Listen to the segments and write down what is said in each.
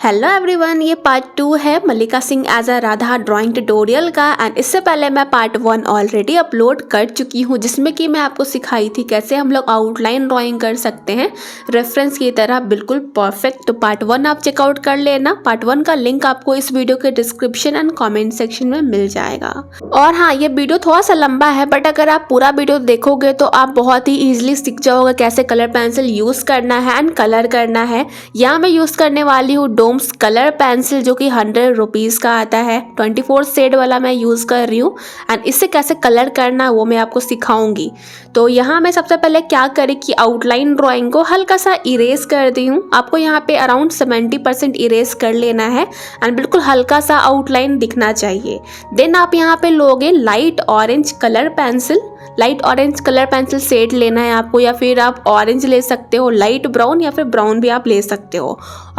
Hello everyone, ये part 2 है Mallika Singh as a Radha drawing tutorial का। एंड इससे पहले मैं पार्ट 1 ऑलरेडी अपलोड कर चुकी हूँ, जिसमें कि मैं आपको सिखाई थी कैसे हम लोग आउटलाइन ड्राइंग कर सकते हैं रेफरेंस की तरह बिल्कुल परफेक्ट। तो पार्ट 1 आप चेकआउट कर लेना। पार्ट 1 का लिंक आपको इस वीडियो के डिस्क्रिप्शन एंड कॉमेंट सेक्शन में मिल जाएगा। और हाँ, ये वीडियो थोड़ा सा लंबा है, बट अगर आप पूरा वीडियो देखोगे तो आप बहुत ही ईजिली सीख जाओगे कैसे कलर पेंसिल यूज़ करना है एंड कलर करना है। यहाँ मैं यूज़ करने वाली हूँ डोम्स कलर पेंसिल, जो कि 100 रुपीज़ का आता है। 24 शेड वाला मैं यूज़ कर रही हूँ एंड इससे कैसे कलर करना वो मैं आपको सिखाऊंगी। तो यहाँ मैं सबसे पहले क्या करी कि आउटलाइन ड्राइंग को हल्का सा इरेज कर दी हूँ। आपको यहाँ पे अराउंड 70% इरेज कर लेना है एंड बिल्कुल हल्का सा आउटलाइन दिखना चाहिए। देन आप यहाँ पे लोगे light orange colour pencil. Light orange colour pencil shade लेना है आपको, या फिर आप ऑरेंज ले सकते हो, लाइट ब्राउन या फिर ब्राउन भी आप ले सकते हो।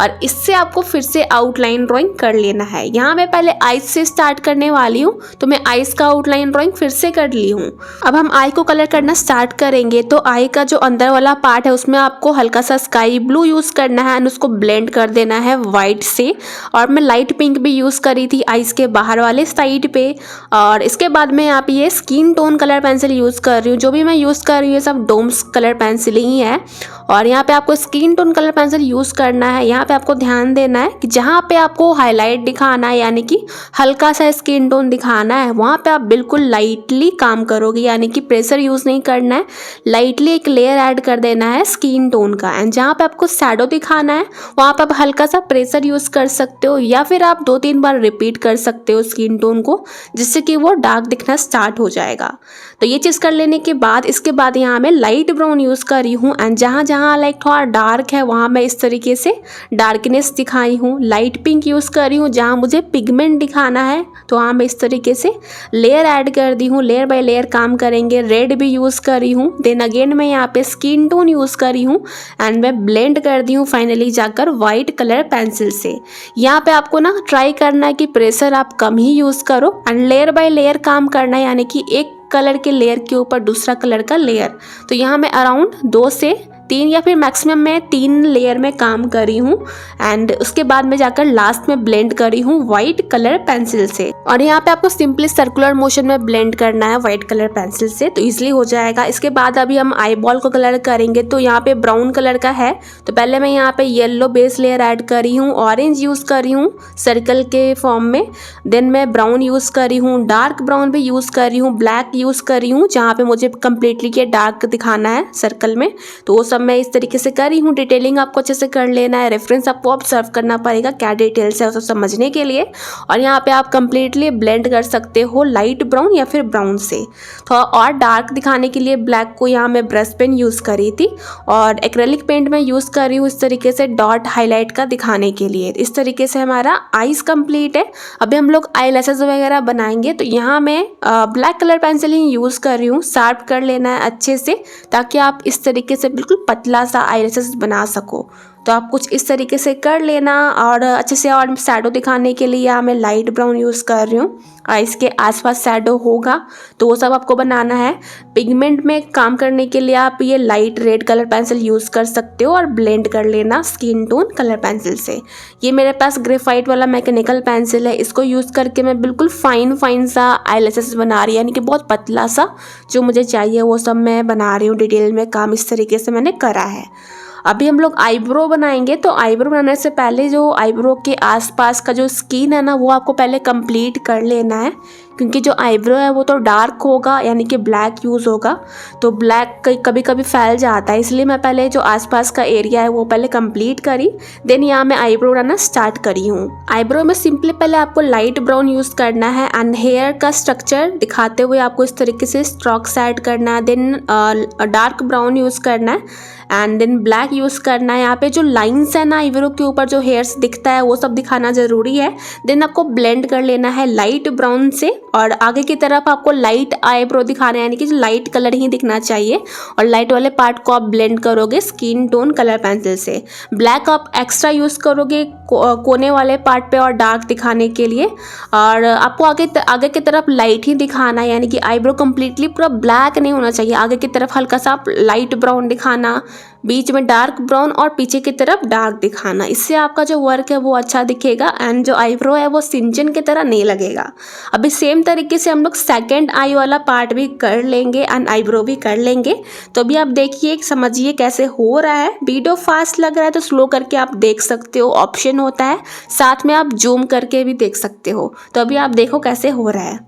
और इससे आपको फिर से आउटलाइन ड्राइंग कर लेना है। यहाँ मैं पहले आइज से स्टार्ट करने वाली हूँ, तो मैं आइज का आउटलाइन ड्राइंग फिर से कर ली हूँ। अब हम आई को कलर करना स्टार्ट करेंगे। तो आई का जो अंदर वाला पार्ट है उसमें आपको हल्का सा स्काई ब्लू यूज़ करना है एंड उसको ब्लेंड कर देना है वाइट से। और मैं लाइट पिंक भी यूज़ करी थी आइज के बाहर वाले साइड पे। और इसके बाद में आप ये skin tone colour pencil use कर रही हूँ। जो भी मैं यूज़ कर रही हूँ ये सब डोम्स कलर पेंसिल ही है। और यहाँ पे आपको skin tone colour pencil use करना है। यहाँ पे आपको ध्यान देना है कि जहाँ पे आपको हाईलाइट दिखाना है, यानी कि हल्का सा स्किन टोन दिखाना है, वहाँ पे आप बिल्कुल लाइटली काम करोगे, यानी कि प्रेशर यूज़ नहीं करना है। लाइटली एक लेयर ऐड कर देना है स्किन टोन का। एंड जहाँ पे आपको शैडो दिखाना है वहाँ पे आप हल्का सा प्रेशर यूज़ कर सकते हो, या फिर आप 2-3 बार रिपीट कर सकते हो स्किन टोन को, जिससे कि वो डार्क दिखना स्टार्ट हो जाएगा। तो ये चीज़ कर लेने के बाद इसके बाद यहाँ मैं लाइट ब्राउन यूज़ कर रही हूँ। एंड जहाँ जहाँ लाइक थोड़ा डार्क है वहाँ मैं इस तरीके से डार्कनेस दिखाई हूँ। लाइट पिंक यूज़ कर रही हूँ जहाँ मुझे पिगमेंट दिखाना है, तो वहाँ मैं इस तरीके से लेयर ऐड कर दी हूँ। लेयर बाय लेयर काम करेंगे। रेड भी यूज़ कर रही हूँ। देन अगेन मैं यहाँ पे स्किन टोन यूज़ कर रही हूँ एंड मैं ब्लेंड कर दी हूँ फाइनली जाकर वाइट कलर पेंसिल से। यहाँ पे आपको ना ट्राई करना है कि प्रेशर आप कम ही यूज़ करो एंड लेयर बाय लेयर काम करना है, यानी कि एक कलर के लेयर के ऊपर दूसरा कलर का लेयर। तो यहाँ मैं अराउंड 2 से 3 या फिर मैक्सिमम मैं 3 लेयर में काम करी हूँ। एंड उसके बाद में जाकर लास्ट में ब्लेंड करी हूँ वाइट कलर पेंसिल से। और यहाँ पे आपको सिंपली सर्कुलर मोशन में ब्लेंड करना है वाइट कलर पेंसिल से, तो इजीली हो जाएगा। इसके बाद अभी हम आई बॉल को कलर करेंगे। तो यहाँ पे ब्राउन कलर का है, तो पहले मैं यहाँ पे येलो बेस लेयर ऐड करी हूँ, ऑरेंज यूज़ करी हूँ सर्कल के फॉर्म में। देन मैं ब्राउन यूज़ करी हूँ, डार्क ब्राउन भी यूज़ कर रही हूँ, ब्लैक यूज़ कर रही हूँ जहाँ पे मुझे कम्प्लीटली ये डार्क दिखाना है सर्कल में। तो वो सब मैं इस तरीके से कर रही हूँ। डिटेलिंग आपको अच्छे से कर लेना है, रेफरेंस आपको ऑब्जर्व करना पड़ेगा क्या डिटेल्स है उसे समझने के लिए। और यहाँ पे आप कंप्लीटली ब्लेंड कर सकते हो लाइट ब्राउन या फिर ब्राउन से। थोड़ा और डार्क दिखाने के लिए ब्लैक को यहाँ मैं ब्रश पेन यूज़ करी थी और एक्रेलिक पेंट में यूज़ कर रही हूँ इस तरीके से डॉट हाईलाइट का दिखाने के लिए। इस तरीके से हमारा आईज कंप्लीट है। अभी हम लोग आई लैशेज वगैरह बनाएंगे। तो यहाँ मैं ब्लैक कलर पेंसिल ही यूज़ कर रही हूँ। शार्प कर लेना है अच्छे से, ताकि आप इस तरीके से बिल्कुल पतला सा आईलैशेस बना सको। तो आप कुछ इस तरीके से कर लेना। और अच्छे से और शैडो दिखाने के लिए यहाँ मैं लाइट ब्राउन यूज़ कर रही हूँ। इसके आसपास शैडो होगा तो वो सब आपको बनाना है। पिगमेंट में काम करने के लिए आप ये light red colour pencil use कर सकते हो और ब्लेंड कर लेना स्किन टोन कलर पेंसिल से। ये मेरे पास ग्रेफाइट वाला मैकेनिकल पेंसिल है, इसको यूज़ करके मैं बिल्कुल फाइन सा आईलैशेस बना रही हूँ, यानी कि बहुत पतला सा जो मुझे चाहिए वो सब मैं बना रही हूँ। डिटेल में काम इस तरीके से मैंने करा है। अभी हम लोग आईब्रो बनाएंगे। तो आईब्रो बनाने से पहले जो आईब्रो के आसपास का जो स्किन है ना वो आपको पहले कंप्लीट कर लेना है, क्योंकि जो आईब्रो है वो तो डार्क होगा, यानी कि ब्लैक यूज़ होगा। तो ब्लैक कभी कभी फैल जाता है, इसलिए मैं पहले जो आसपास का एरिया है वो पहले कंप्लीट करी। देन यहाँ मैं आईब्रो बनाना स्टार्ट करी हूँ। आईब्रो में सिंपली पहले आपको लाइट ब्राउन यूज़ करना है एंड हेयर का स्ट्रक्चर दिखाते हुए आपको इस तरीके से स्ट्रोक्स ऐड करना है। देन डार्क ब्राउन यूज़ करना है एंड देन ब्लैक यूज़ करना है। यहाँ पे जो लाइंस है ना आईब्रो के ऊपर जो हेयर्स दिखता है वो सब दिखाना ज़रूरी है। देन आपको ब्लेंड कर लेना है लाइट ब्राउन से और आगे की तरफ आपको लाइट आईब्रो दिखाना है, यानी कि लाइट कलर ही दिखना चाहिए। और लाइट वाले पार्ट को आप ब्लेंड करोगे स्किन टोन कलर पेंसिल से। ब्लैक आप एक्स्ट्रा यूज़ करोगे कोने वाले पार्ट पे और डार्क दिखाने के लिए। और आपको आगे की तरफ लाइट ही दिखाना है, यानी कि आईब्रो कम्प्लीटली पूरा ब्लैक नहीं होना चाहिए। आगे की तरफ हल्का सा लाइट ब्राउन दिखाना, बीच में डार्क ब्राउन और पीछे की तरफ डार्क दिखाना। इससे आपका जो वर्क है वो अच्छा दिखेगा एंड जो आईब्रो है वो सिंचन की तरह नहीं लगेगा। अभी सेम तरीके से हम लोग सेकेंड आई वाला पार्ट भी कर लेंगे एंड आईब्रो भी कर लेंगे। तो अभी आप देखिए, समझिए कैसे हो रहा है। वीडियो फास्ट लग रहा है तो स्लो करके आप देख सकते हो, ऑप्शन होता है, साथ में आप जूम करके भी देख सकते हो। तो अभी आप देखो कैसे हो रहा है।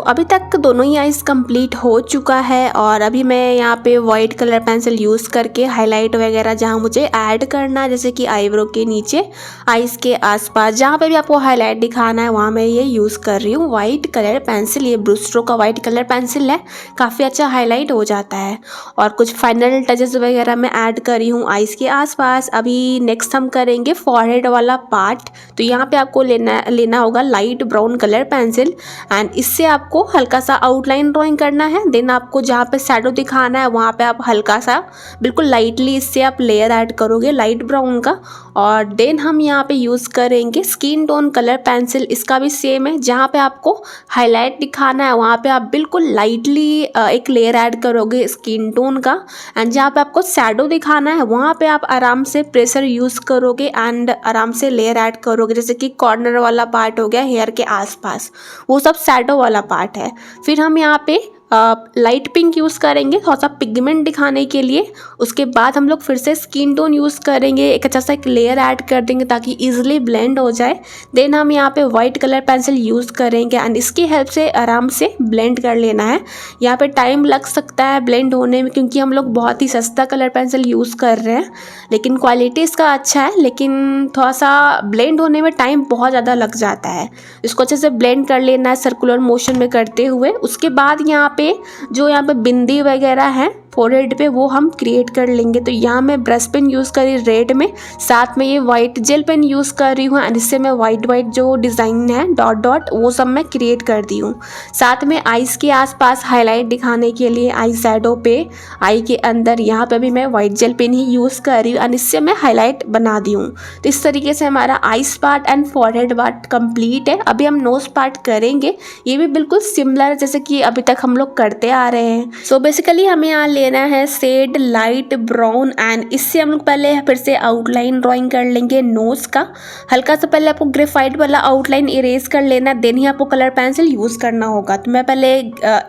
अभी तक दोनों ही आइज़ कंप्लीट हो चुका है और अभी मैं यहाँ पे वाइट कलर पेंसिल यूज़ करके हाईलाइट वगैरह जहाँ मुझे ऐड करना है, जैसे कि आईब्रो के नीचे, आइज़ के आसपास, जहाँ पे भी आपको हाईलाइट दिखाना है वहाँ मैं ये यूज़ कर रही हूँ वाइट कलर पेंसिल। ये ब्रूस्ट्रो का वाइट कलर पेंसिल है, काफ़ी अच्छा हाईलाइट हो जाता है। और कुछ फाइनल टचेस वगैरह मैं ऐड कर रही हूँ आइज़ के आसपास। अभी नेक्स्ट हम करेंगे फॉरहेड वाला पार्ट। तो यहाँ पे आपको लेना होगा light brown colour pencil and इससे आपको हल्का सा आउटलाइन ड्राइंग करना है। देन आपको जहाँ पे शैडो दिखाना है वहाँ पे आप हल्का सा बिल्कुल लाइटली इससे आप लेयर ऐड करोगे लाइट ब्राउन का। और देन हम यहाँ पे यूज़ करेंगे स्किन टोन कलर पेंसिल। इसका भी सेम है, जहाँ पे आपको हाईलाइट दिखाना है वहाँ पे आप बिल्कुल लाइटली एक लेयर ऐड करोगे स्किन टोन का एंड जहाँ पे आपको शैडो दिखाना है वहाँ पे आप आराम से प्रेशर यूज़ करोगे एंड आराम से लेयर ऐड करोगे। जैसे कि कॉर्नर वाला पार्ट हो गया हेयर के आसपास, वो सब शैडो वाला पार्ट है। फिर हम यहाँ पे लाइट पिंक यूज़ करेंगे थोड़ा सा पिगमेंट दिखाने के लिए। उसके बाद हम लोग फिर से स्किन टोन यूज़ करेंगे, एक अच्छा सा एक लेयर ऐड कर देंगे ताकि इजीली ब्लेंड हो जाए। देन हम यहाँ पे वाइट कलर पेंसिल यूज़ करेंगे एंड इसकी हेल्प से आराम से ब्लेंड कर लेना है। यहाँ पे टाइम लग सकता है ब्लेंड होने में क्योंकि हम लोग बहुत ही सस्ता कलर पेंसिल यूज़ कर रहे हैं, लेकिन क्वालिटी इसका अच्छा है, लेकिन थोड़ा सा ब्लेंड होने में टाइम बहुत ज़्यादा लग जाता है। इसको अच्छे से ब्लेंड कर लेना है सर्कुलर मोशन में करते हुए। उसके बाद यहाँ पे जो यहाँ पे बिंदी वगैरह है फोरहेड पे वो हम क्रिएट कर लेंगे। तो यहाँ मैं ब्रश पेन यूज़ करी रेड में, साथ में ये वाइट जेल पेन यूज़ कर रही हूँ एंड इससे मैं वाइट जो डिज़ाइन है डॉट डॉट वो सब मैं क्रिएट कर दी हूँ। साथ में आइज़ के आसपास हाईलाइट दिखाने के लिए आई शैडो पे आई के अंदर यहाँ पे भी मैं वाइट जेल पेन ही यूज़ कर रही हूँ एंड इससे मैं हाईलाइट बना दी हूँ। तो इस तरीके से हमारा eyes part and forehead part complete है। अभी हम नोज पार्ट करेंगे, ये भी बिल्कुल सिमिलर जैसे कि अभी तक हम लोग करते आ रहे हैं। सो बेसिकली हमें यहाँ लेना है शेड लाइट ब्राउन एंड इससे हम लोग पहले फिर से आउटलाइन ड्राइंग कर लेंगे नोज का। हल्का सा पहले आपको ग्रेफाइट वाला आउटलाइन इरेज कर लेना, देन ही आपको कलर पेंसिल यूज़ करना होगा। तो मैं पहले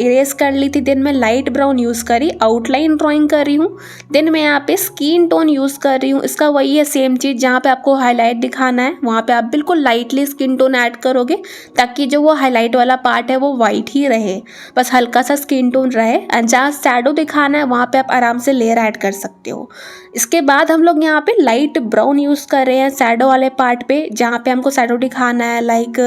इरेज कर ली थी, देन मैं लाइट ब्राउन यूज़ करी, आउटलाइन ड्राइंग कर रही हूँ। देन मैं यहाँ पे स्किन टोन यूज़ कर रही हूँ। इसका वही है सेम चीज़, जहाँ पे आपको हाईलाइट दिखाना है वहाँ पे आप बिल्कुल लाइटली स्किन टोन ऐड करोगे ताकि जो वो हाईलाइट वाला पार्ट है वो वाइट ही रहे, बस हल्का सा स्किन टोन रहे। एंड जहाँ शैडो दिखाना है वहाँ पे आप आराम से लेयर ऐड कर सकते हो। इसके बाद हम लोग यहाँ पे लाइट ब्राउन यूज़ कर रहे हैं शैडो वाले पार्ट पे, जहाँ पे हमको शैडो दिखाना है लाइक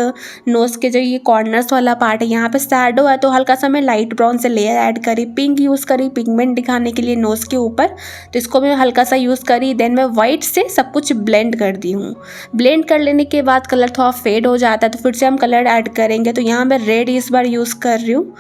नोज के जो ये कॉर्नर्स वाला पार्ट है यहाँ पे शैडो है, तो हल्का सा मैं लाइट ब्राउन से लेयर ऐड करी। पिंक यूज़ करी पिगमेंट दिखाने के लिए नोज के ऊपर, तो इसको मैं हल्का सा यूज़ करी। देन मैं वाइट से सब कुछ ब्लेंड कर दी हूँ। ब्लेंड कर लेने के बाद कलर थोड़ा फेड हो जाता है तो फिर से हम कलर ऐड करेंगे। तो यहाँ मैं रेड इस बार यूज़ कर रही हूँ,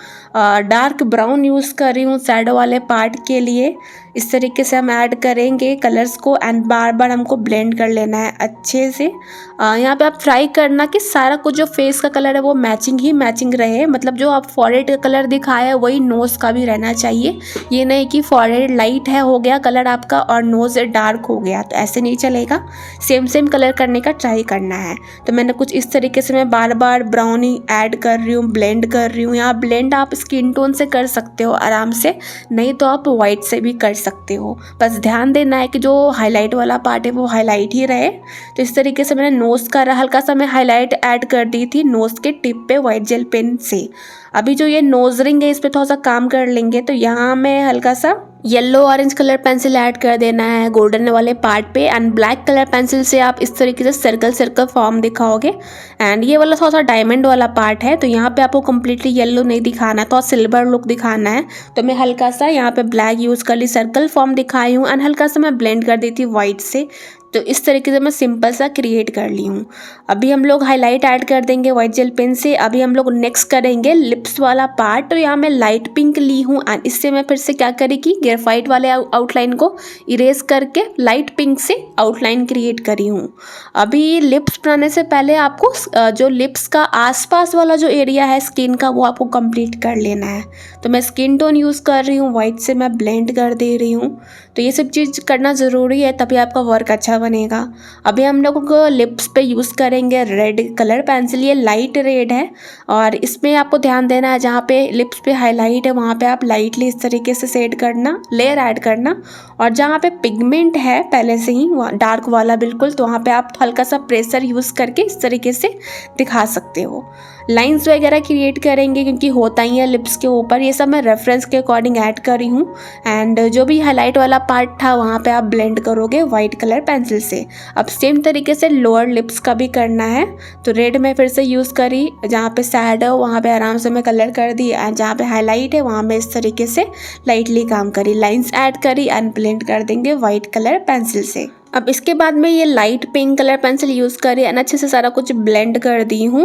डार्क ब्राउन यूज़ कर रही हूँ शैडो वाले पार्ट के लिए। इस तरीके से हम ऐड करेंगे कलर्स को एंड बार बार हमको ब्लेंड कर लेना है अच्छे से। यहाँ पे आप ट्राई करना कि सारा कुछ जो फेस का कलर है वो मैचिंग ही मैचिंग रहे, मतलब जो आप फॉरहेड का कलर दिखाया है वही नोज़ का भी रहना चाहिए। ये नहीं कि फॉरहेड लाइट है हो गया कलर आपका और नोज़ डार्क हो गया, तो ऐसे नहीं चलेगा। सेम कलर करने का ट्राई करना है। तो मैंने कुछ इस तरीके से मैं बार बार ब्राउनी ऐड कर रही हूँ, ब्लेंड कर रही हूँ। यहाँ ब्लेंड आप स्किन टोन से कर सकते हो आराम से, नहीं तो आप वाइट से भी कर सकते हो। बस ध्यान देना है कि जो हाईलाइट वाला पार्ट है वो हाईलाइट ही रहे। तो इस तरीके से मैंने नोज़ का हल्का सा मैं हाईलाइट ऐड कर दी थी नोज़ के टिप पे वाइट जेल पेन से। अभी जो ये नोज रिंग है इस पर थोड़ा सा काम कर लेंगे। तो यहाँ मैं हल्का सा yellow orange colour pencil add कर देना है गोल्डन वाले पार्ट पे एंड ब्लैक कलर पेंसिल से आप इस तरीके से सर्कल सर्कल फॉर्म दिखाओगे। एंड ये वाला थोड़ा सा डायमंड वाला पार्ट है तो यहाँ पे आपको कम्प्लीटली येलो नहीं दिखाना, तो सिल्वर लुक दिखाना है। तो मैं हल्का सा यहाँ पे ब्लैक यूज़ कर ली, सर्कल फॉर्म दिखाई हूँ एंड हल्का सा मैं ब्लेंड कर दी थी वाइट से। तो इस तरीके से मैं सिंपल सा क्रिएट कर ली हूँ। अभी हम लोग हाईलाइट ऐड कर देंगे वाइट जेल पेन से। अभी हम लोग नेक्स्ट करेंगे लिप्स वाला पार्ट। तो यहाँ मैं लाइट पिंक ली हूँ एंड इससे मैं फिर से क्या करेगी, ग्रेफाइट वाले आउटलाइन को इरेज करके लाइट पिंक से आउटलाइन क्रिएट करी हूँ। अभी लिप्स बनाने से पहले आपको जो लिप्स का आसपास वाला जो एरिया है स्किन का वो आपको कंप्लीट कर लेना है। तो मैं स्किन टोन यूज़ कर रही हूँ, वाइट से मैं ब्लेंड कर दे रही हूँ। तो ये सब चीज़ करना ज़रूरी है तभी आपका वर्क अच्छा बनेगा। अभी हम लोग को लिप्स पे यूज़ करेंगे रेड कलर पेंसिल। ये लाइट रेड है और इसमें आपको ध्यान देना है जहाँ पे लिप्स पे हाईलाइट है वहाँ पे आप लाइटली इस तरीके से सेट करना, लेयर ऐड करना। और जहाँ पे पिगमेंट है पहले से ही डार्क वाला बिल्कुल, तो वहाँ पे आप हल्का सा प्रेशर यूज़ करके इस तरीके से दिखा सकते हो। लाइंस वगैरह क्रिएट करेंगे क्योंकि होता ही है लिप्स के ऊपर। ये सब मैं रेफरेंस के अकॉर्डिंग ऐड कर रही हूँ एंड जो भी हाईलाइट वाला पार्ट था वहाँ पे आप ब्लेंड करोगे वाइट कलर पेंसिल से। अब सेम तरीके से लोअर लिप्स का भी करना है। तो रेड में फिर से यूज़ करी, जहाँ पे शैडो वहाँ पे आराम से मैं कलर कर दी एंड जहाँ पे हाईलाइट है वहाँ मैं इस तरीके से लाइटली काम करी, लाइंस ऐड करी एंड ब्लेंड कर देंगे वाइट कलर पेंसिल से। अब इसके बाद में ये light pink colour pencil use करी एंड अच्छे से सारा कुछ ब्लेंड कर दी हूँ।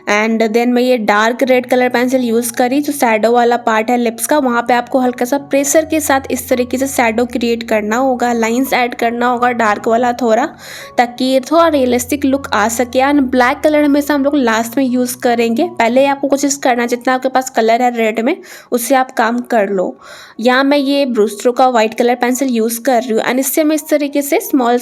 एंड देन मैं ये dark red colour pencil use करी, जो शैडो वाला पार्ट है लिप्स का वहाँ पे आपको हल्का सा प्रेशर के साथ इस तरीके से शैडो क्रिएट करना होगा, लाइंस ऐड करना होगा डार्क वाला थोड़ा, ताकि ये थोड़ा रियलिस्टिक लुक आ सके। एंड ब्लैक कलर हमेशा हम लोग लास्ट में यूज़ करेंगे, पहले आपको कोशिश करना जितना आपके पास कलर है रेड में उससे आप काम कर लो। यहाँ मैं ये ब्रूस्टरो का वाइट कलर पेंसिल यूज़ कर रही हूँ एंड इससे मैं इस तरीके से स्मॉल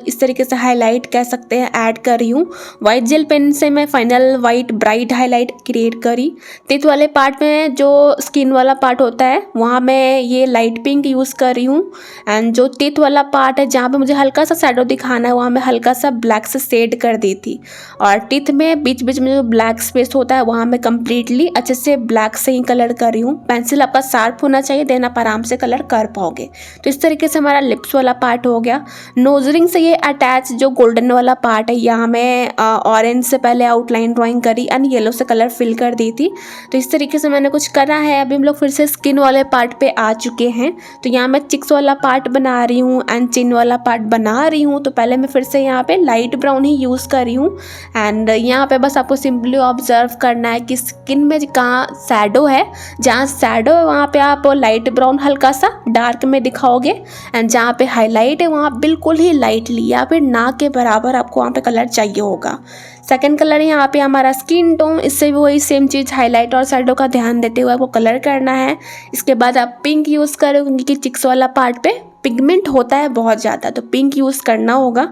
इस तरीके से हाईलाइट कह सकते हैं ऐड कर रही हूँ। वाइट जेल पेन से मैं final white bright highlight create करी। टिथ वाले पार्ट में जो स्किन वाला पार्ट होता है वहाँ मैं ये लाइट पिंक यूज़ कर रही हूँ एंड जो टिथ वाला पार्ट है जहाँ पे मुझे हल्का सा शैडो दिखाना है वहाँ मैं हल्का सा ब्लैक से शेड कर दी थी। और टिथ में बीच बीच में जो ब्लैक स्पेस होता है वहाँ मैं कम्प्लीटली अच्छे से ब्लैक से ही कलर कर रही हूँ। पेंसिल आपका शार्प होना चाहिए, देन आप आराम से कलर कर पाओगे। तो इस तरीके से हमारा लिप्स वाला पार्ट हो गया। नोज रिंग से ये अटैच जो गोल्डन वाला पार्ट है यहाँ मैं ऑरेंज से पहले आउटलाइन ड्राइंग करी एंड येलो से कलर फिल कर दी थी। तो इस तरीके से मैंने कुछ करा है। अभी हम लोग फिर से स्किन वाले पार्ट पे आ चुके हैं। तो यहाँ मैं चिक्स वाला पार्ट बना रही हूँ एंड चिन वाला पार्ट बना रही हूँ। तो पहले मैं फिर से यहाँ पे लाइट ब्राउन ही यूज़ कर रही हूँ एंड यहाँ पे बस आपको सिंपली ऑब्जर्व करना है कि स्किन में कहाँ शैडो है, जहाँ शैडो है वहाँ पे आप लाइट ब्राउन हल्का सा डार्क में दिखाओगे एंड जहाँ पे हाईलाइट है वहाँ बिल्कुल ही लाइटली या फिर ना के बराबर आपको वहाँ पे कलर चाहिए होगा। सेकंड कलर यहाँ पे हमारा स्किन टोन, इससे भी वही सेम चीज़ हाईलाइट और शैडो का ध्यान देते हुए आपको कलर करना है। इसके बाद आप पिंक यूज़ करो क्योंकि चिक्स वाला पार्ट पे पिगमेंट होता है बहुत ज़्यादा, तो पिंक यूज़ करना होगा।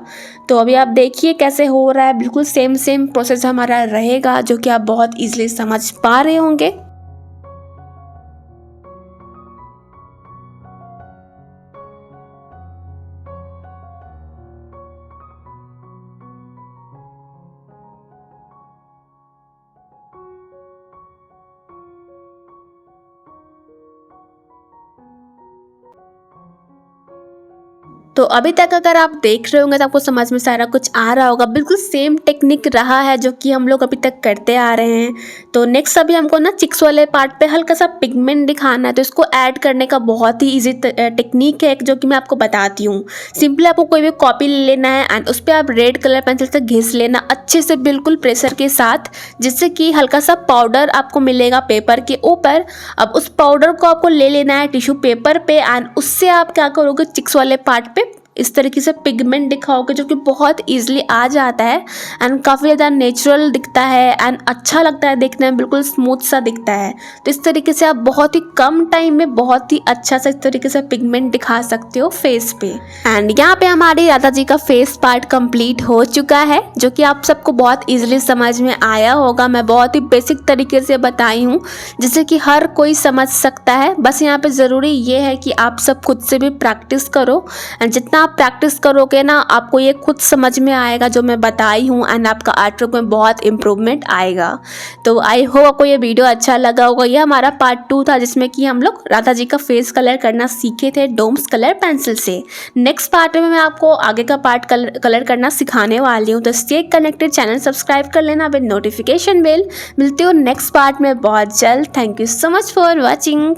तो अभी आप देखिए कैसे हो रहा है, बिल्कुल सेम प्रोसेस हमारा रहेगा जो कि आप बहुत ईजिली समझ पा रहे होंगे। तो अभी तक अगर आप देख रहे होंगे तो आपको समझ में सारा कुछ आ रहा होगा। बिल्कुल सेम टेक्निक रहा है जो कि हम लोग अभी तक करते आ रहे हैं। तो नेक्स्ट अभी हमको ना चिक्स वाले पार्ट पे हल्का सा पिगमेंट दिखाना है। तो इसको ऐड करने का बहुत ही इजी टेक्निक है जो कि मैं आपको बताती हूँ। सिंपली आपको कोई भी कॉपी ले लेना है एंड उस पर आप रेड कलर पेंसिल से घिस लेना अच्छे से बिल्कुल प्रेशर के साथ, जिससे कि हल्का सा पाउडर आपको मिलेगा पेपर के ऊपर। अब उस पाउडर को आपको ले लेना है टिश्यू पेपर पे एंड उससे आप क्या करोगे, चिक्स वाले पार्ट पे इस तरीके से पिगमेंट दिखाओगे जो कि बहुत इजीली आ जाता है एंड काफ़ी ज़्यादा नेचुरल दिखता है एंड अच्छा लगता है देखने में, बिल्कुल स्मूथ सा दिखता है। तो इस तरीके से आप बहुत ही कम टाइम में बहुत ही अच्छा सा इस तरीके से पिगमेंट दिखा सकते हो फेस पे। एंड यहाँ पे हमारी राधा जी का फेस पार्ट कंप्लीट हो चुका है जो कि आप सबको बहुत ईजिली समझ में आया होगा। मैं बहुत ही बेसिक तरीके से बताई हूँ जिससे कि हर कोई समझ सकता है। बस यहाँ पे ज़रूरी ये है कि आप सब खुद से भी प्रैक्टिस करो एंड जितना आप प्रैक्टिस करोगे ना आपको ये खुद समझ में आएगा जो मैं बताई हूँ, एंड आपका आर्ट वर्क में बहुत इम्प्रूवमेंट आएगा। तो आई होप आपको ये वीडियो अच्छा लगा होगा। ये हमारा पार्ट 2 था जिसमें कि हम लोग राधा जी का फेस कलर करना सीखे थे डोम्स कलर पेंसिल से। नेक्स्ट पार्ट में मैं आपको आगे का पार्ट कलर करना सिखाने वाली हूँ। तो स्टे कनेक्टेड, चैनल सब्सक्राइब कर लेना विद नोटिफिकेशन बेल। मिलती हूँ नेक्स्ट पार्ट में बहुत जल्द। Thank you so much for watching.